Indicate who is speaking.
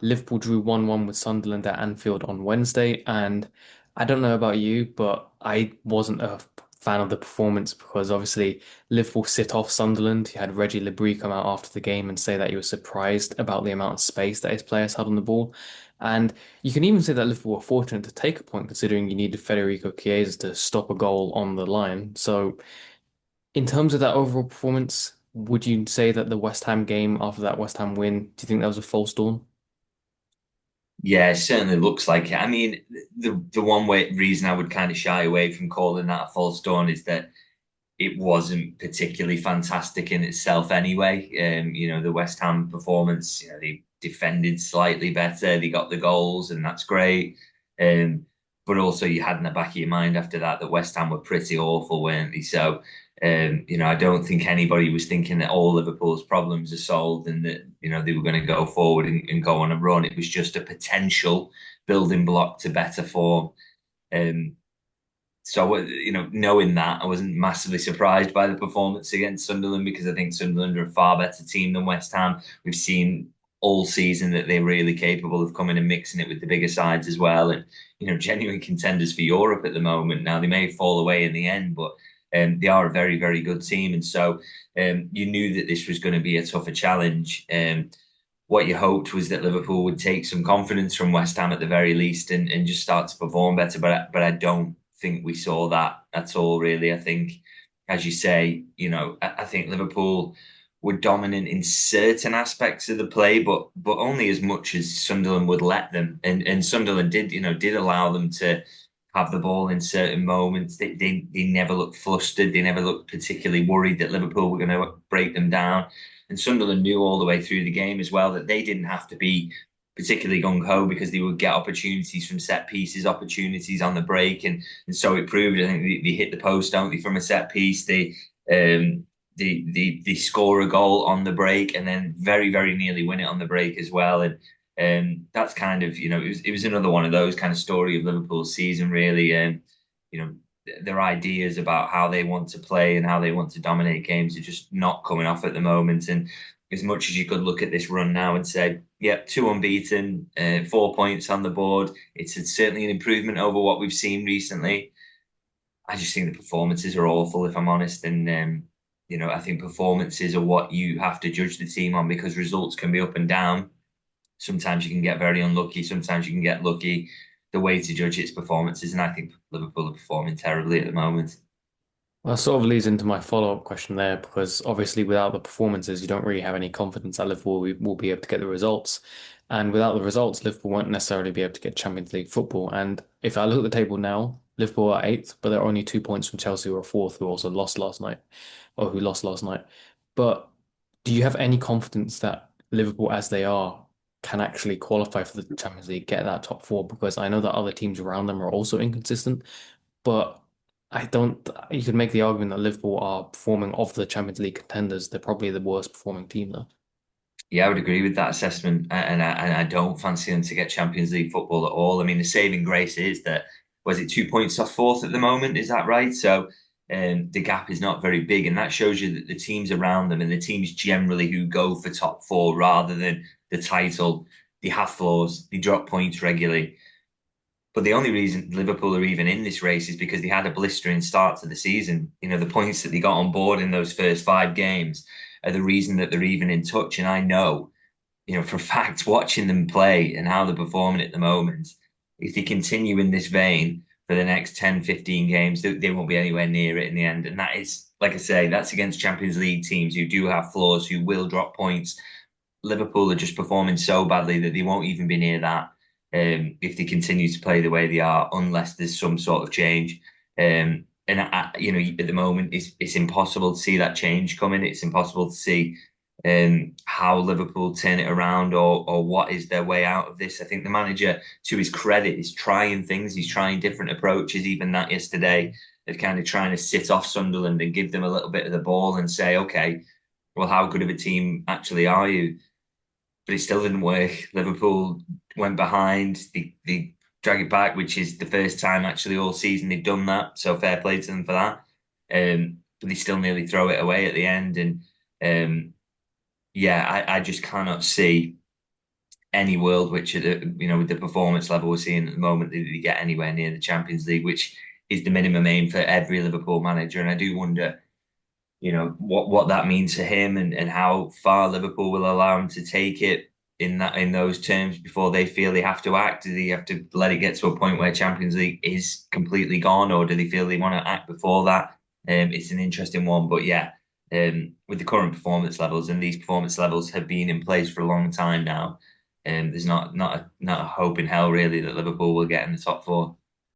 Speaker 1: Liverpool drew 1-1 with Sunderland at Anfield on Wednesday, and I don't know about you, but I wasn't a fan of the performance because obviously Liverpool sit off Sunderland. You had Reggie Lebris come out after the game and say that he was surprised about the amount of space that his players had on the ball. And you can even say that Liverpool were fortunate to take a point considering you needed Federico Chiesa to stop a goal on the line. So in terms of that overall performance, would you say that the West Ham game after that West Ham win, do you think that was a false dawn?
Speaker 2: Yeah, it certainly looks like it. I mean, the one way reason I would kind of shy away from calling that a false dawn is that it wasn't particularly fantastic in itself anyway. The West Ham performance, they defended slightly better, they got the goals, and that's great. Um, but also you had in the back of your mind after that that West Ham were pretty awful, weren't they? So, I don't think anybody was thinking that all Liverpool's problems are solved and that, they were going to go forward and go on a run. It was just a potential building block to better form. Um, so, knowing that, I wasn't massively surprised by the performance against Sunderland because I think Sunderland are a far better team than West Ham. We've seen all season that they're really capable of coming and mixing it with the bigger sides as well, and genuine contenders for Europe at the moment. Now they may fall away in the end, but they are a very, very good team, and so you knew that this was going to be a tougher challenge. What you hoped was that Liverpool would take some confidence from West Ham at the very least and just start to perform better. But I don't think we saw that at all, really. I think, as you say, I think Liverpool were dominant in certain aspects of the play, but only as much as Sunderland would let them. And Sunderland did allow them to have the ball in certain moments. They never looked flustered. They never looked particularly worried that Liverpool were going to break them down. And Sunderland knew all the way through the game as well that they didn't have to be particularly gung ho because they would get opportunities from set pieces, opportunities on the break, and so it proved. I think they hit the post, don't they, from a set piece. Um, they score a goal on the break and then very very nearly win it on the break as well. And that's kind of it was another one of those kind of story of Liverpool's season really. You know their ideas about how they want to play and how they want to dominate games are just not coming off at the moment. And as much as you could look at this run now and say, yeah, two unbeaten, 4 points on the board, certainly an improvement over what we've seen recently. I just think the performances are awful, if I'm honest. And, I think performances are what you have to judge the team on because results can be up and down. Sometimes you can get very unlucky, sometimes you can get lucky. The way to judge its performances, and I think Liverpool are performing terribly at the moment.
Speaker 1: Well, that sort of leads into my follow-up question there, because obviously without the performances, you don't really have any confidence that Liverpool will be able to get the results. And without the results, Liverpool won't necessarily be able to get Champions League football. And if I look at the table now, Liverpool are eighth, but they're only 2 points from Chelsea, who are fourth, who also lost last night, or who lost last night. But do you have any confidence that Liverpool, as they are, can actually qualify for the Champions League, get that top four? Because I know that other teams around them are also inconsistent. But I don't. You could make the argument that Liverpool are performing of the Champions League contenders. They're probably the worst performing team, though.
Speaker 2: Yeah, I would agree with that assessment, and I don't fancy them to get Champions League football at all. I mean, the saving grace is that was it 2 points off fourth at the moment? Is that right? So the gap is not very big, and that shows you that the teams around them and the teams generally who go for top four rather than the title, they have flaws. They drop points regularly. But the only reason Liverpool are even in this race is because they had a blistering start to the season. The points that they got on board in those first 5 games are the reason that they're even in touch. And I know, for a fact, watching them play and how they're performing at the moment, if they continue in this vein for the next 10, 15 games, they won't be anywhere near it in the end. And that is, like I say, that's against Champions League teams who do have flaws, who will drop points. Liverpool are just performing so badly that they won't even be near that if they continue to play the way they are, unless there's some sort of change. At the moment, it's impossible to see that change coming. It's impossible to see how Liverpool turn it around or what is their way out of this. I think the manager, to his credit, is trying things. He's trying different approaches. Even that yesterday, of kind of trying to sit off Sunderland and give them a little bit of the ball and say, okay, well, how good of a team actually are you? But it still didn't work. Liverpool went behind. They drag it back, which is the first time actually all season they've done that. So fair play to them for that. But they still nearly throw it away at the end. And yeah, I just cannot see any world which are with the performance level we're seeing at the moment, they get anywhere near the Champions League, which is the minimum aim for every Liverpool manager. And I do wonder, what that means for him and how far Liverpool will allow him to take it in those terms before they feel they have to act. Do they have to let it get to a point where Champions League is completely gone, or do they feel they want to act before that? It's an interesting one, but yeah, with the current performance levels, and these performance levels have been in place for a long time now, there's not a hope in hell really that Liverpool will get in the top four.